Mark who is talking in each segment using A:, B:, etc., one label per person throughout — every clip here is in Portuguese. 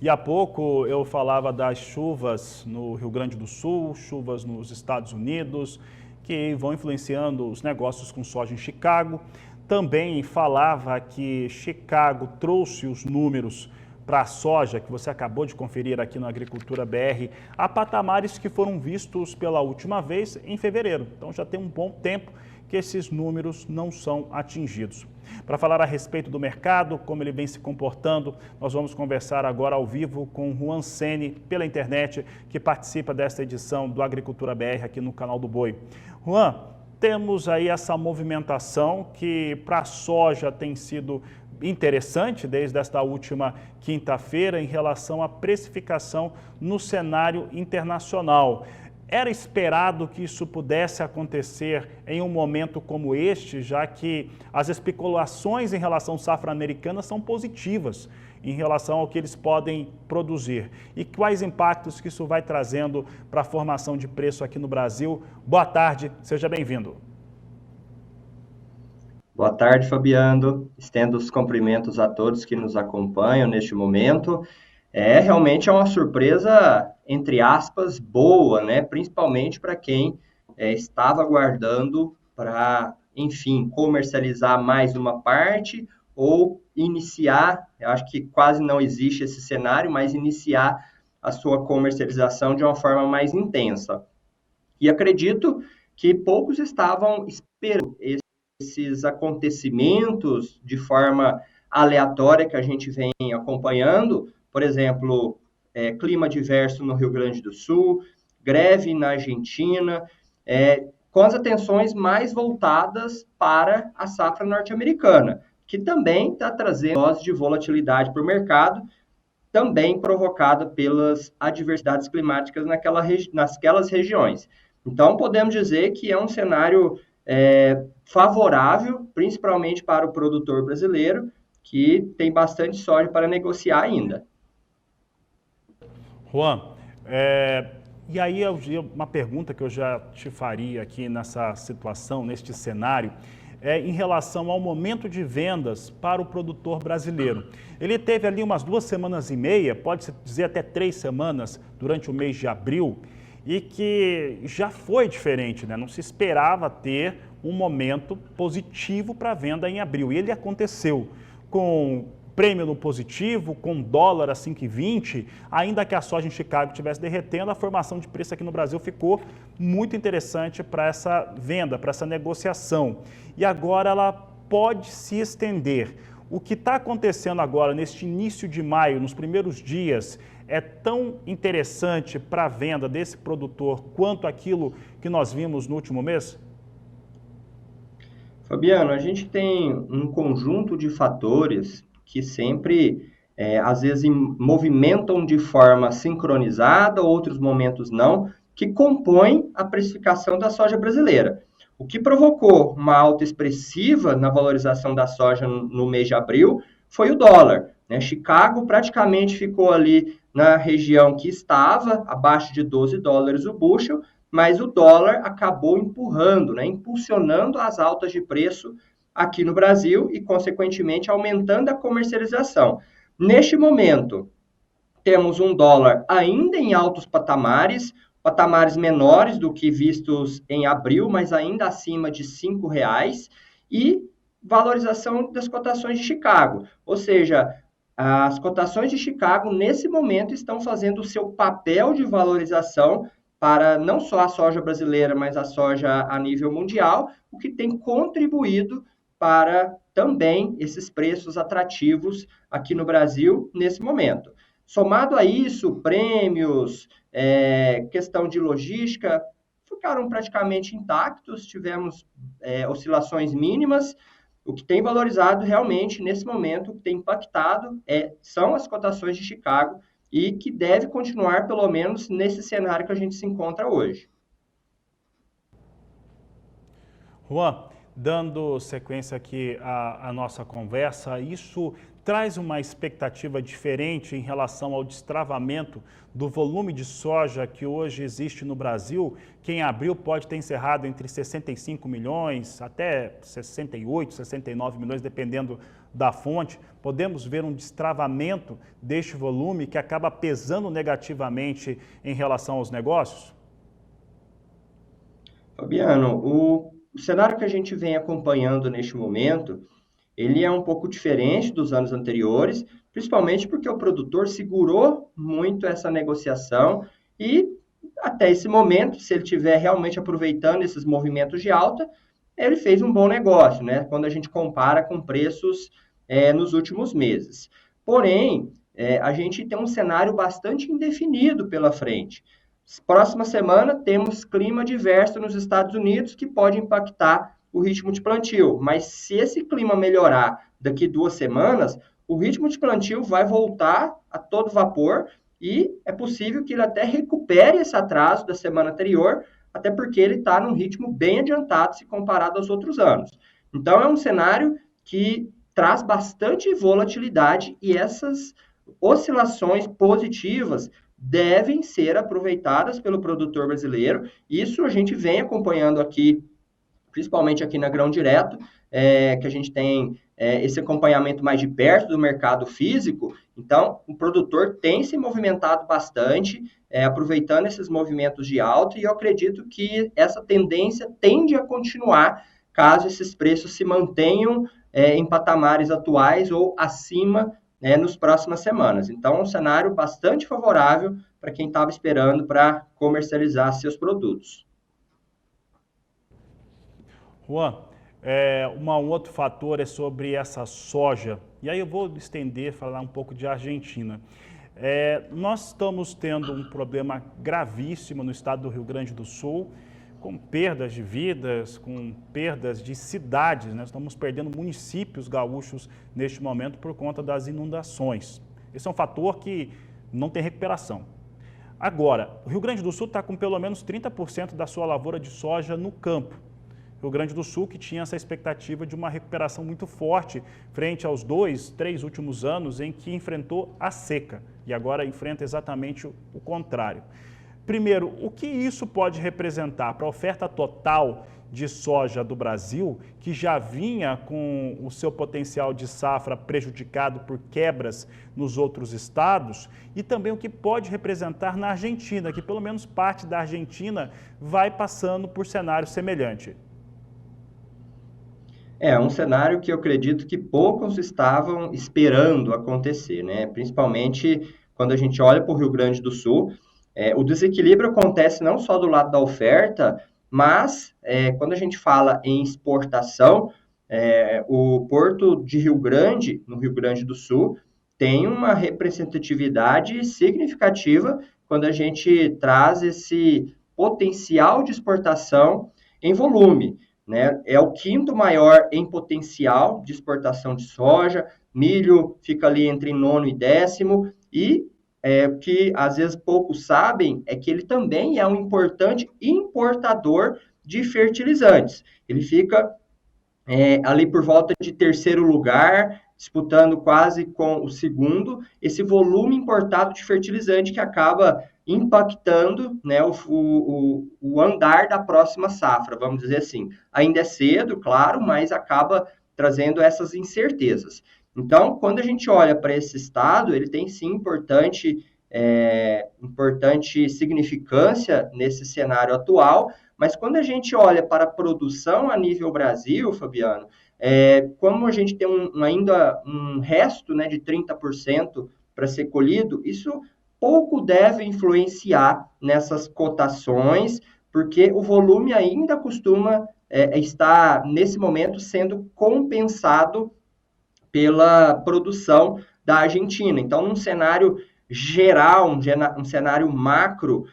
A: E há pouco eu falava das chuvas no Rio Grande do Sul, chuvas nos Estados Unidos, que vão influenciando os negócios com soja em Chicago. Também falava que Chicago trouxe os números para a soja, que você acabou de conferir aqui no Agricultura BR, a patamares que foram vistos pela última vez em fevereiro. Então já tem um bom tempo que esses números não são atingidos. Para falar a respeito do mercado, como ele vem se comportando, nós vamos conversar agora ao vivo com Juan Sene, pela internet, que participa desta edição do Agricultura BR aqui no canal do Boi. Juan, temos aí essa movimentação que para a soja tem sido interessante desde esta última quinta-feira em relação à precificação no cenário internacional. Era esperado que isso pudesse acontecer em um momento como este, já que as especulações em relação à safra americana são positivas em relação ao que eles podem produzir. E quais impactos que isso vai trazendo para a formação de preço aqui no Brasil? Boa tarde, seja bem-vindo.
B: Boa tarde, Fabiano. Estendo os cumprimentos a todos que nos acompanham neste momento. Realmente é uma surpresa, entre aspas, boa, né? Principalmente para quem estava aguardando para, enfim, comercializar mais uma parte ou iniciar, eu acho que quase não existe esse cenário, mas iniciar a sua comercialização de uma forma mais intensa. E acredito que poucos estavam esperando esses acontecimentos de forma aleatória que a gente vem acompanhando, por exemplo, clima diverso no Rio Grande do Sul, greve na Argentina, com as atenções mais voltadas para a safra norte-americana, que também está trazendo dose de volatilidade para o mercado, também provocada pelas adversidades climáticas naquelas regiões. Então, podemos dizer que é um cenário favorável, principalmente para o produtor brasileiro, que tem bastante soja para negociar ainda.
A: Juan, e aí uma pergunta que eu já te faria aqui nessa situação, neste cenário, em relação ao momento de vendas para o produtor brasileiro. Ele teve ali umas 2 semanas e meia, pode-se dizer até 3 semanas, durante o mês de abril, e que já foi diferente, né? Não se esperava ter um momento positivo para venda em abril. E ele aconteceu com prêmio no positivo, com dólar a 5,20, ainda que a soja em Chicago estivesse derretendo, a formação de preço aqui no Brasil ficou muito interessante para essa venda, para essa negociação. E agora ela pode se estender. O que está acontecendo agora, neste início de maio, nos primeiros dias, é tão interessante para a venda desse produtor quanto aquilo que nós vimos no último mês?
B: Fabiano, a gente tem um conjunto de fatores que sempre, às vezes, movimentam de forma sincronizada, outros momentos não, que compõem a precificação da soja brasileira. O que provocou uma alta expressiva na valorização da soja no mês de abril foi o dólar, né? Chicago praticamente ficou ali na região que estava, abaixo de 12 dólares o bushel, mas o dólar acabou empurrando, né, impulsionando as altas de preço aqui no Brasil e, consequentemente, aumentando a comercialização. Neste momento, temos um dólar ainda em altos patamares, patamares menores do que vistos em abril, mas ainda acima de R$ 5, e valorização das cotações de Chicago. Ou seja, as cotações de Chicago, nesse momento, estão fazendo o seu papel de valorização para não só a soja brasileira, mas a soja a nível mundial, o que tem contribuído para também esses preços atrativos aqui no Brasil nesse momento. Somado a isso, prêmios, questão de logística, ficaram praticamente intactos, tivemos oscilações mínimas. O que tem valorizado realmente nesse momento, o que tem impactado, são as cotações de Chicago, e que deve continuar, pelo menos, nesse cenário que a gente se encontra hoje.
A: Juan, dando sequência aqui à nossa conversa, isso traz uma expectativa diferente em relação ao destravamento do volume de soja que hoje existe no Brasil, que em abril pode ter encerrado entre 65 milhões até 68, 69 milhões, dependendo da fonte. Podemos ver um destravamento deste volume que acaba pesando negativamente em relação aos negócios?
B: Fabiano, o cenário que a gente vem acompanhando neste momento, ele é um pouco diferente dos anos anteriores, principalmente porque o produtor segurou muito essa negociação e até esse momento, se ele estiver realmente aproveitando esses movimentos de alta, ele fez um bom negócio, né? Quando a gente compara com preços nos últimos meses. Porém, a gente tem um cenário bastante indefinido pela frente. Próxima semana temos clima diverso nos Estados Unidos que pode impactar o ritmo de plantio. Mas se esse clima melhorar daqui 2 semanas, o ritmo de plantio vai voltar a todo vapor e é possível que ele até recupere esse atraso da semana anterior, até porque ele está num ritmo bem adiantado se comparado aos outros anos. Então, é um cenário que traz bastante volatilidade e essas oscilações positivas devem ser aproveitadas pelo produtor brasileiro. Isso a gente vem acompanhando aqui, principalmente aqui na Grão Direto, que a gente tem esse acompanhamento mais de perto do mercado físico. Então, o produtor tem se movimentado bastante, aproveitando esses movimentos de alta, e eu acredito que essa tendência tende a continuar caso esses preços se mantenham em patamares atuais ou acima nas próximas semanas. Então, é um cenário bastante favorável para quem estava esperando para comercializar seus produtos.
A: Juan, um outro fator é sobre essa soja. E aí eu vou estender, falar um pouco de Argentina. Nós estamos tendo um problema gravíssimo no estado do Rio Grande do Sul, com perdas de vidas, com perdas de cidades, né? Estamos perdendo municípios gaúchos neste momento por conta das inundações. Esse é um fator que não tem recuperação. Agora, o Rio Grande do Sul está com pelo menos 30% da sua lavoura de soja no campo. Rio Grande do Sul que tinha essa expectativa de uma recuperação muito forte frente aos 2, 3 últimos anos em que enfrentou a seca e agora enfrenta exatamente o contrário. Primeiro, o que isso pode representar para a oferta total de soja do Brasil, que já vinha com o seu potencial de safra prejudicado por quebras nos outros estados, e também o que pode representar na Argentina, que pelo menos parte da Argentina vai passando por cenário semelhante?
B: É um cenário que eu acredito que poucos estavam esperando acontecer, né? Principalmente quando a gente olha para o Rio Grande do Sul. O desequilíbrio acontece não só do lado da oferta, mas quando a gente fala em exportação, o Porto de Rio Grande, no Rio Grande do Sul, tem uma representatividade significativa quando a gente traz esse potencial de exportação em volume, né? É o quinto maior em potencial de exportação de soja, milho fica ali entre nono e décimo, e o que às vezes poucos sabem é que ele também é um importante importador de fertilizantes. Ele fica ali por volta de terceiro lugar, disputando quase com o segundo, esse volume importado de fertilizante que acaba impactando, né, o andar da próxima safra, vamos dizer assim. Ainda é cedo, claro, mas acaba trazendo essas incertezas. Então, quando a gente olha para esse estado, ele tem sim importante significância nesse cenário atual, mas quando a gente olha para a produção a nível Brasil, Fabiano, como a gente tem ainda um resto, né, de 30% para ser colhido, isso pouco deve influenciar nessas cotações, porque o volume ainda costuma estar, nesse momento, sendo compensado pela produção da Argentina. Então, num cenário geral, um cenário macro,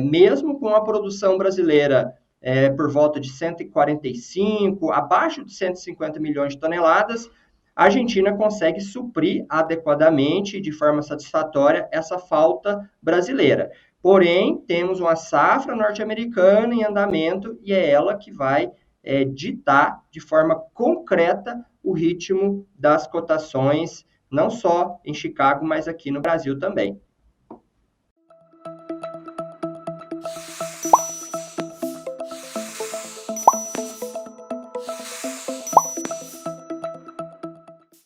B: mesmo com a produção brasileira por volta de 145, abaixo de 150 milhões de toneladas, a Argentina consegue suprir adequadamente, de forma satisfatória, essa falta brasileira. Porém, temos uma safra norte-americana em andamento e é ela que vai ditar de forma concreta o ritmo das cotações não só em Chicago, mas aqui no Brasil também.